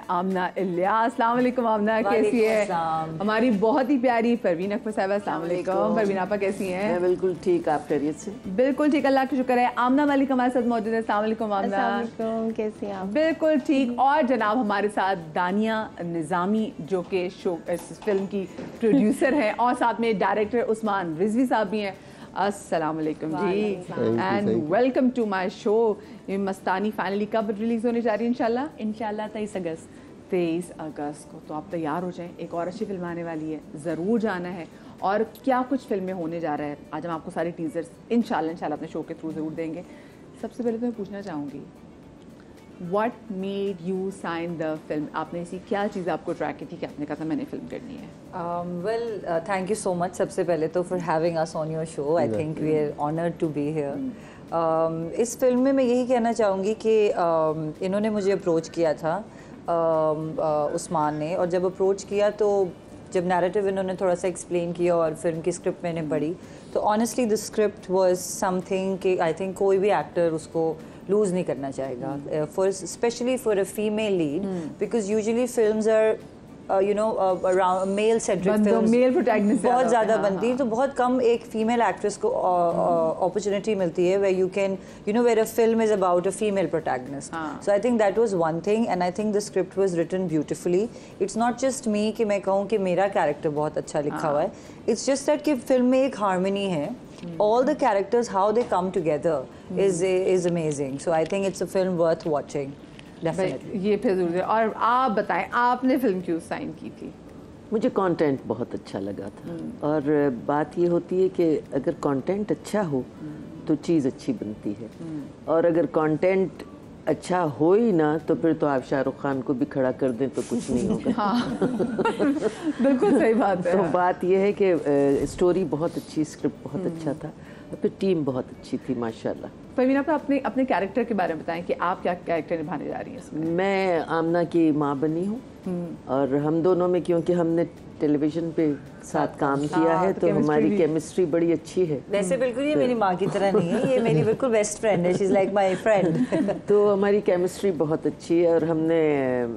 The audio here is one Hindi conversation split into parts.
आमना इलियास। अस्सलाम वालेकुम आमना, कैसी है? हमारी बहुत ही प्यारी परवीन अख्तर साहिबा, अस्सलाम वालेकुम। परवीन आपा कैसी हैं? मैं बिल्कुल ठीक, आप खैरियत से? बिल्कुल ठीक, अल्लाह का शुक्र है। आमना मलिक हमारे साथ मौजूद है। अस्सलाम वालेकुम आमना। अस्सलाम वालेकुम, कैसी हैं आप? बिल्कुल ठीक। और जनाब हमारे साथ दानिया निज़ामी जो कि शो इस फिल्म की प्रोड्यूसर हैं और साथ में डायरेक्टर उस्मान रिजवी साहब भी हैं। अस्सलाम वालेकुम जी and welcome to my show. ये मस्तानी फाइनली कब रिलीज होने जा रही है? इंशाल्लाह 23 अगस्त। 23 अगस्त को तो आप तैयार हो जाएं, एक और अच्छी फिल्म आने वाली है, ज़रूर जाना है। और क्या कुछ फिल्में होने जा रहा है, आज हम आपको सारी टीजर्स इंशाल्लाह अपने शो के थ्रू ज़रूर देंगे। सबसे पहले तो मैं पूछना चाहूँगी, What made you sign the film? आपने ऐसी क्या चीज़ आपको अट्रैक्ट की थी कि आपने कहा था मैंने फिल्म करनी है? Well, thank you so much सबसे पहले तो for having us on your show. I think we are honored to be here. इस फिल्म में मैं यही कहना चाहूँगी कि इन्होंने मुझे अप्रोच किया था उस्मान ने, और जब अप्रोच किया तो जब नैरेटिव इन्होंने थोड़ा सा एक्सप्लेन किया और फिल्म की स्क्रिप्ट मैंने पढ़ी तो honestly the script was something कि आई थिंक कोई भी एक्टर उसको लूज़ नहीं करना चाहेगा, for specially for a female lead, because usually films are around male centric films male protagonist बहुत ज़्यादा बनती है, तो बहुत कम एक फीमेल एक्ट्रेस को अपॉर्चुनिटी मिलती है where you can, where a film is about a female protagonist. So I think that was one thing, and I think the script was written beautifully. It's not just me कि मैं कहूँ कि मेरा कैरेक्टर बहुत अच्छा लिखा हुआ है, it's just that कि फिल्म में एक हार्मनी है, all the characters how they come together is amazing. So I think it's a film worth watching. ये फिर जरूर है। और आप बताएं, आपने फिल्म क्यों साइन की थी? मुझे कंटेंट बहुत अच्छा लगा था, और बात ये होती है कि अगर कंटेंट अच्छा हो तो चीज़ अच्छी बनती है, और अगर कंटेंट अच्छा हो ही ना तो फिर तो आप शाहरुख खान को भी खड़ा कर दें तो कुछ नहीं होगा। हाँ। बिल्कुल सही बात है। तो बात यह है कि स्टोरी बहुत अच्छी, स्क्रिप्ट बहुत अच्छा था, और फिर टीम बहुत अच्छी थी माशाल्लाह। परवीन आप अपने कैरेक्टर के बारे में बताएं कि आप क्या कैरेक्टर निभाने जा रही हैं इसमें? मैं आमना की माँ बनी हूँ, और हम दोनों में क्योंकि हमने टेलीविज़न पे साथ काम किया है तो हमारी केमिस्ट्री बड़ी अच्छी है। वैसे बिल्कुल ये मेरी माँ की तरह नहीं है, ये मेरी बिल्कुल बेस्ट फ्रेंड है, she is like my friend. तो हमारी केमिस्ट्री बहुत अच्छी है, और हमने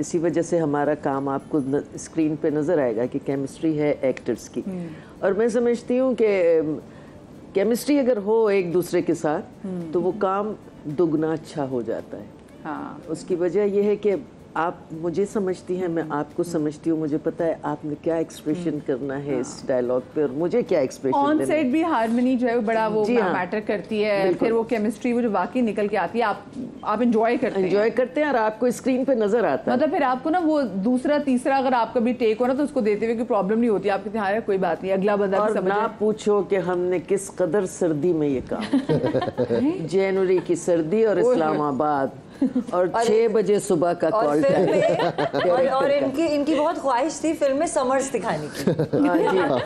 इसी वजह से हमारा काम आपको स्क्रीन पे नज़र आएगा कि केमिस्ट्री है एक्टर्स की। और मैं समझती हूँ कि केमिस्ट्री अगर हो एक दूसरे के साथ तो वो काम दुगना अच्छा हो जाता है। हाँ। उसकी वजह यह है कि आप मुझे समझती हैं, मैं आपको समझती हूँ, मुझे पता है आपने क्या एक्सप्रेशन करना है इस डायलॉग पे, और मुझे क्या एक्सप्रेशन ऑन सेट भी हार्मनी जो है वो बड़ा वो मैटर करती है, फिर वो केमिस्ट्री वो जो वाकई निकल के आती है, आप एंजॉय करते हैं और आपको स्क्रीन पे नजर आता है। मतलब फिर आपको ना वो दूसरा तीसरा अगर आपका भी टेक हो ना तो उसको देते हुए कोई प्रॉब्लम नहीं होती, आप कहते हैं कोई बात नहीं, अगला बंदा। और ना पूछो कि हमने किस कदर सर्दी में ये काम जनवरी की सर्दी और इस्लामाबाद और 6 बजे सुबह का कॉल टाइम, और इनकी बहुत ख्वाहिश थी फिल्म में समर्स दिखाने की।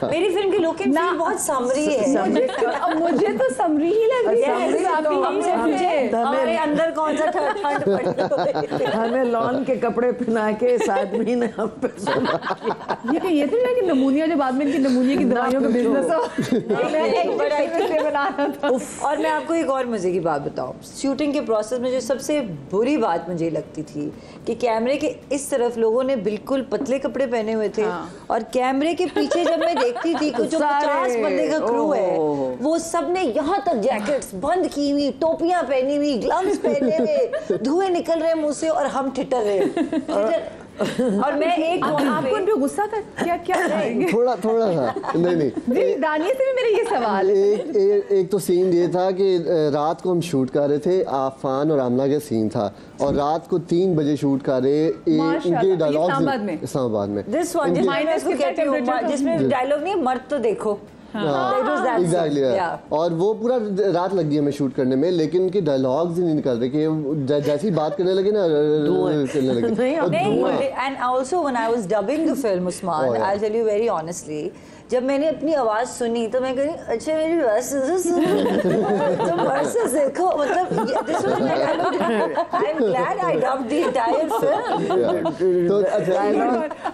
मेरी फिल्म की लोकेशन बहुत समरी है, मुझे तो समरी ही लग रही है। हमारे अंदर कौन सा ठंड पड़ती है, हमें लॉन के कपड़े पहना के इस आदमी ने हम पे ये तो नहीं कि नमूनिया जो बाद में इनकी नमूनिया की दवाइयों का बिजनेस हो। और मैं आपको एक और मजे की बात बताऊं, शूटिंग के प्रोसेस में जो सबसे बुरी बात मुझे लगती थी कि कैमरे के इस तरफ लोगों ने बिल्कुल पतले कपड़े पहने हुए थे, और कैमरे के पीछे जब मैं देखती थी कि जो 50 बंदे का क्रू है वो सब ने यहाँ तक जैकेट्स बंद की हुई, टोपियां पहनी हुई, ग्लव्स पहने हुए, धुएं निकल रहे मुंह से, और हम ठिठर रहे। और मैं एक आपको उन पे गुस्सा था क्या थोड़ा सा नहीं दानिया से भी मेरा ये सवाल एक तो सीन ये था कि रात को हम शूट कर रहे थे, आफान और आमना का सीन था, और रात को 3 बजे शूट कर रहे, इनके डायलॉग इस्लामाबाद में जिसमें डायलॉग नहीं मर्द तो देखो, एग्जैक्टली, और वो पूरा रात लग गई हमें शूट करने में, लेकिन उनके डायलॉग्स ही नहीं निकल रहे कि जैसे ही बात करने लगे ना करने लगे। And also when I was dubbing the film, Usman, I'll tell you very honestly जब मैंने अपनी आवाज़ सुनी तो मैं कही अच्छा मेरी आवाज़ तो वर्सेस देखो मतलब I am glad I dubbed the entire film.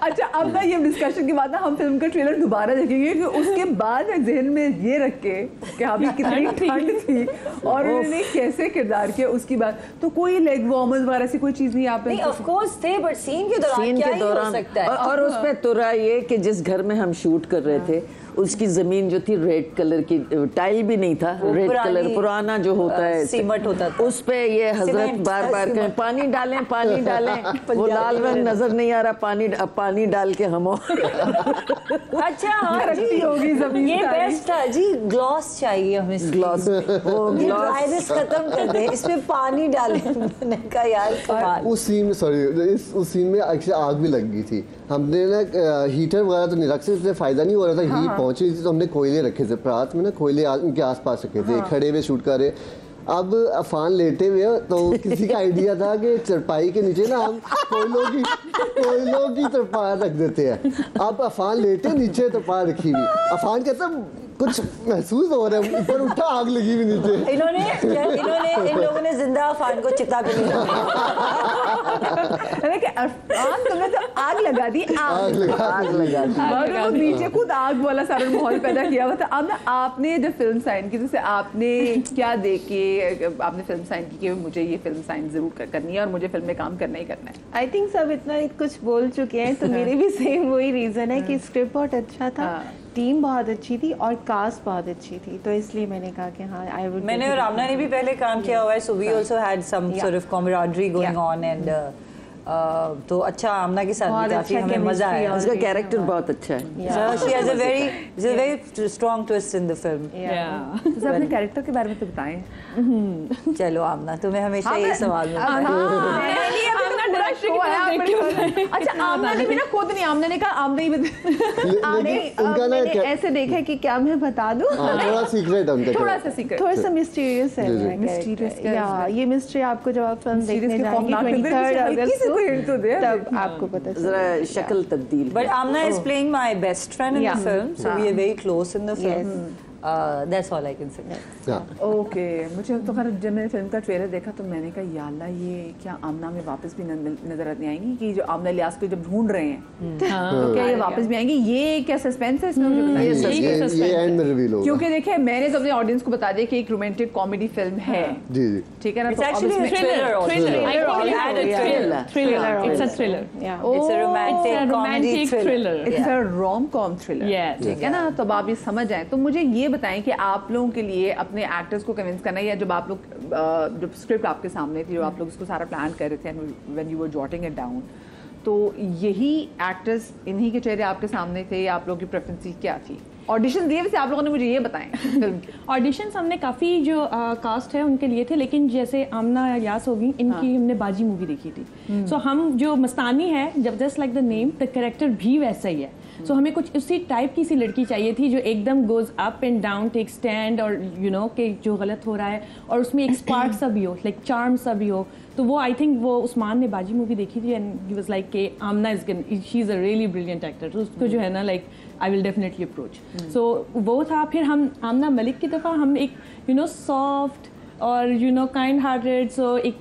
अच्छा अब ना ये डिस्कशन के बाद ना हम फिल्म का ट्रेलर दोबारा देखेंगे कि उसके बाद जहन में ये रख के कि अभी कितनी ठंड थी और उन्होंने कैसे किरदार किया उसकी बात, तो कोई लेग वार्मर्स वगैरह से कोई चीज़ नहीं आप नहीं ऑफ कोर्स थे बट सीन के दौरान क्या ही हो सकता है। और उस पे तुरा ये कि जिस घर में हम शूट कर रहे थे उसकी जमीन जो थी रेड कलर की, टाइल भी नहीं था, रेड कलर पुराना जो होता है सीमेंट होता था, उस पे ये हजरत बार बार कहें पानी डालें पानी डालें, वो लाल रंग नजर नहीं आ रहा, पानी डाल के हम अच्छा हाँ जी होगी जमीन, ये बेस्ट था जी। ग्लॉस चाहिए हमें, ग्लॉस, वो ड्राइनेस खत्म कर दे, इसमें पानी डालें। मैंने कहा यार कमाल। उस सीन में उस सीन में एक्चुअली आग भी लग गई थी। हमने ना हीटर वगैरह तो नहीं रख सकते, इसलिए फायदा नहीं हो रहा था। हीट पहुंची थी तो हमने कोयले रखे थे, रात में ना कोयले उनके आसपास रखे थे, खड़े हुए शूट कर रहे। अब अफान लेटे हुए तो किसी का आइडिया था कि चरपाई के नीचे ना हम कोयलों की तरपाल रख देते हैं। अब अफान लेटे नीचे तरपाल रखी हुई, अफान कहता कुछ महसूस हो रहा है, ऊपर उठा आग लगी हुई नीचे। इन लोगों ने जिंदा अफान को चिता पे नहीं तुमने तो आग लगा दी, आग लगा दी, नीचे खुद आग वाला सारा माहौल पैदा किया हुआ था। अब आपने जब फिल्म साइन की जैसे आपने क्या देख के आपने फिल्म साइन की कि मुझे ये फिल्म साइन जरूर करनी है और मुझे फिल्म में काम करना ही करना है? आई थिंक सब इतना कुछ बोल चुके हैं तो मेरे भी सेम वही रीजन है कि स्क्रिप्ट बहुत अच्छा था, टीम बहुत अच्छी थी और कास्ट बहुत अच्छी थी, तो इसलिए मैंने कहा कि हाँ आई वुड। मैंने और रामना ने भी पहले काम किया हुआ है, so we also had some sort of camaraderie going on and तो अच्छा आमना के साथ भी काफी हमें मजा आया। उसका कैरेक्टर बहुत अच्छा है। She has a very strong twist in the film. अपने कैरेक्टर के बारे में तो बताएं। चलो आमना तुम्हें हमेशा ये सवाल अच्छा आमना ने भी ना खुद नहीं, आमना ने कहा आमना ही उनका ना ऐसे देखा कि क्या मैं बता दूं, थोड़ा सीक्रेट है उनका, थोड़ा सा सीक्रेट, थोड़ा सा मिस्टीरियस है। ये मिस्ट्री आपको जब आप फिल्म देखने जाएंगे 23 अगस्त को तब आपको पता जरा शक्ल तब्दील। But Aamna is playing my best friend in the film, so we are very close in the film. That's all I can say. Okay मुझे तो खैर जब मैंने फिल्म का ट्रेलर देखा तो मैंने कहा या अल्लाह ये क्या आमना में वापस भी नजर नहीं आएंगी कि जो आमना इलियास को जब ढूंढ रहे हैं तो क्या ये वापस भी आएंगी? ये क्या सस्पेंस है इसमें? मुझे बताइए। ये एंड में रिवील होगा, क्योंकि देखिए मैंने तो अपने ऑडियंस को बता दिया कि एक रोमांटिक कॉमेडी फिल्म है। जी जी ठीक है ना? It's actually a thriller. It's a thriller. It's a romantic comedy thriller. It's a rom-com thriller. ठीक है ना? तो अब आप ये समझ आए तो मुझे ये बताएं कि आप लोगों के लिए अपने एक्टर्स को कन्विंस करना या जब आप लोग जब स्क्रिप्ट आपके सामने थी, जो आप लोग इसको सारा प्लान कर रहे थे when you were jotting it down, तो यही एक्टर्स इन्हीं के चेहरे आपके सामने थे या आप लोगों की प्रेफरेंस क्या थी? ऑडिशन दिए वैसे आप लोगों ने मुझे ये बताएं। ऑडिशंस हमने काफ़ी जो कास्ट है उनके लिए थे, लेकिन जैसे आमना इलियास होगी इनकी हमने बाजी मूवी देखी थी, सो हम जो मस्तानी है जब just like the name the character भी वैसा ही है। सो हमें कुछ उसी टाइप की सी लड़की चाहिए थी जो एकदम goes up and down, take stand और यू नो कि जो गलत हो रहा है और उसमें एक स्पार्क सा भी हो, लाइक चार्म सा भी हो। तो वो आई थिंक वो उस्मान ने बाजी मूवी देखी थी एंड ही वाज लाइक के Aamna is she is a really brilliant actor, तो उसको जो है ना like I will definitely approach. So वो था। फिर हम आमना मलिक की दफ़ा हम एक यू नो सॉफ्ट और यू नो काइंड हार्टेड, सो एक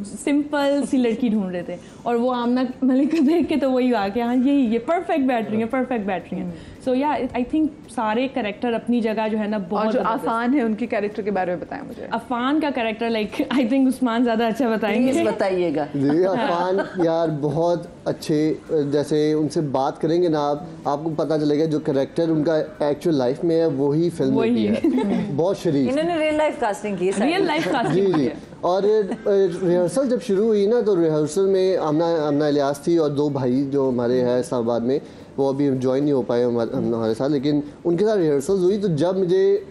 सिंपल सी लड़की ढूंढ रहे थे और वो आमना मलिक को देख के तो वही आ गया, हाँ यही ये परफेक्ट बैठ रही है, परफेक्ट बैठ रही है। सो या आई थिंक सारे कैरेक्टर अपनी जगह जो है ना बहुत। और जो अफान है उनके कैरेक्टर के बारे में बताएं मुझे। अफान का character like I think Usman ज़्यादा अच्छा बताएंगे। बताइएगा जी। अफान यार बहुत अच्छे, जैसे उनसे बात करेंगे ना आपको पता चलेगा जो कैरेक्टर उनका एक्चुअल लाइफ में है वही फिल्म में भी है। बहुत शरीफ, इन्होंने रियल लाइफ कास्टिंग की है, रियल लाइफ कास्टिंग जी। और रिहर्सल जब शुरू हुई ना तो रिहर्सल में आमना इलियास थी और दो भाई जो हमारे हैं इस्लामाबाद में, वो अभी ज्वाइन नहीं हो पाए हमारे साथ, लेकिन उनके साथ रिहर्सल हुई तो जब मुझे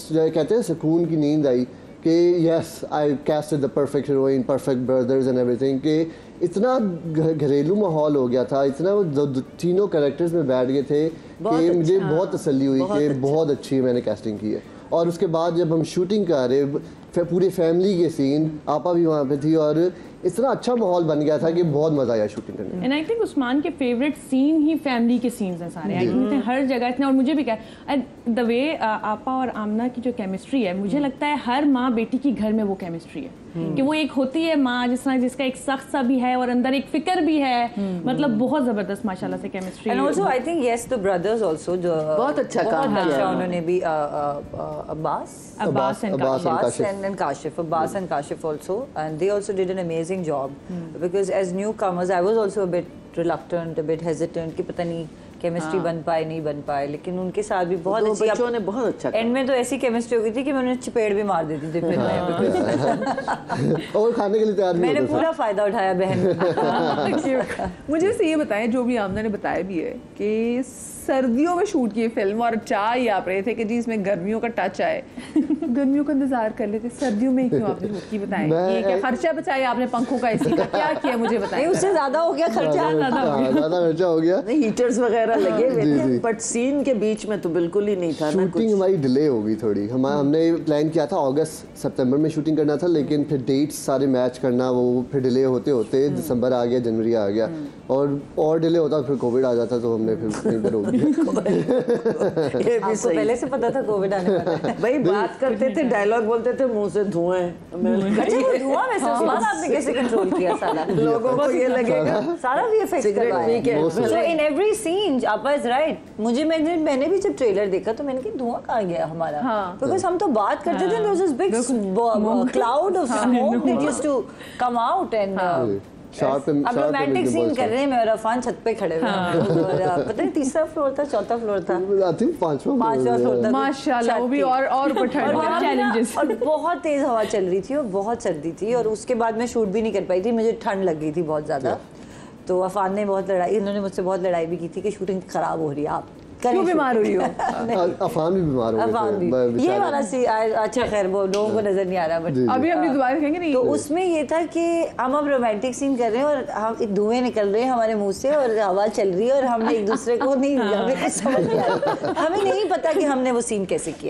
कहते हैं सुकून की नींद आई कि yes I casted the perfect heroine, perfect brothers and everything, कि इतना घरेलू माहौल हो गया था, इतना वो तीनों कैरेक्टर्स में बैठ गए थे कि मुझे बहुत तसल्ली हुई कि बहुत अच्छी मैंने कास्टिंग की है। और उसके बाद जब हम शूटिंग कर रहे पूरे फैमिली के सीन, आपा भी वहाँ पे थी और इतना अच्छा माहौल बन गया था कि बहुत मजा आया शूटिंग करने में। एंड आई थिंक उस्मान के फेवरेट सीन ही फैमिली के सीन्स हैं सारे। आई थिंक हर जगह इतने, और मुझे भी क्या एंड द वे आपा और आमना की जो केमिस्ट्री है, मुझे लगता है हर माँ बेटी की घर में वो केमिस्ट्री है कि वो एक होती है माँ जिस तरह जिसका एक सख्त सा भी है और अंदर एक फिक्र भी है, मतलब बहुत जबरदस्त माशाल्लाह से chemistry. And also I think yes the brothers also जो बहुत अच्छा काम किया अच्छा उन्होंने भी Abbas and Kashif also, and they also did an amazing job because as newcomers I was also a bit reluctant, a bit hesitant कि पता नहीं केमिस्ट्री बन पाए नहीं बन पाए, लेकिन उनके साथ भी बहुत अच्छी, बच्चों ने बहुत अच्छा एंड में तो ऐसी केमिस्ट्री हो गई थी कि मैं उन्हें चपेट भी मार देती थी फिर और खाने के लिए तैयार नहीं मैंने होता था। पूरा फायदा उठाया बहन। मुझे वैसे ये बताएं, जो भी आमना ने बताया भी है कि सर्दियों में शूट की फिल्म और चाह ही आप रहे थे कि जी इसमें गर्मियों का टच आए, गर्मियों का इंतजार कर लेते, सर्दियों में क्यों आपने शूट की? बताएं ये क्या खर्चा बचाया आपने पंखों का, एसी का, क्या किया मुझे बताएं। उससे ज्यादा हो गया खर्चा, ज्यादा खर्चा हो गया। नहीं, हीटर्स वगैरह लगे हुए थे, बट सीन के बीच में तो बिल्कुल ही नहीं था ना कुछ। शूटिंग हमारी डिले हो गई थोड़ी। हमने प्लान किया था अगस्त सितंबर में शूटिंग करना था, लेकिन फिर डेट्स सारे मैच करना वो फिर डिले होते होते दिसंबर आ गया, जनवरी आ गया, और डिले होता फिर कोविड आ जाता, तो हमने फिर वहीं पर रोक दिया। ये भी आपको पहले से पता था कोविड आने वाला है। भाई बात करते थे, डायलॉग बोलते थे, मुंह से धुआं है। अच्छा वो धुआं में उस्मान आपने कैसे कंट्रोल किया सारा? लोगों को ये लगेगा सारा VFX सिगरेट पी के So in every scene, Appa is right. मैंने भी जब ट्रेलर देखा तो मैंने कहा धुआं कहाँ गया हमारा? Because हम तो बात करते थे, there was this big cloud of smoke that used to come out and अब रोमांटिक सीन कर रहे हैं, मैं और अफान छत पे खड़े हुए हैं और पता नहीं तीसरा फ्लोर था चौथा फ्लोर था, आई थिंक पांचवा फ्लोर था माशाल्लाह, वो भी और challenges। और बहुत तेज हवा चल रही थी और बहुत सर्दी थी, और उसके बाद मैं शूट भी नहीं कर पाई थी, मुझे ठंड लग गई थी बहुत ज्यादा। तो अफान ने बहुत लड़ाई, इन्होंने मुझसे बहुत लड़ाई भी की थी कि शूटिंग खराब हो रही है, आप क्यों बीमार हुई हो? अफान भी बीमार हो गए थे। ये वाला सी अच्छा खैर वो लोगों को नजर नहीं आ रहा, बट अभी हम दोबारा कहेंगे नहीं। तो उसमें ये था कि हम अब रोमांटिक सीन कर रहे हैं और हम धुएं निकल रहे हैं हमारे मुंह से और हवा चल रही है और हमने एक दूसरे को नहीं, हमें कुछ समझ नहीं आ रहा, हमें नहीं पता कि हमने वो सीन कैसे किया है।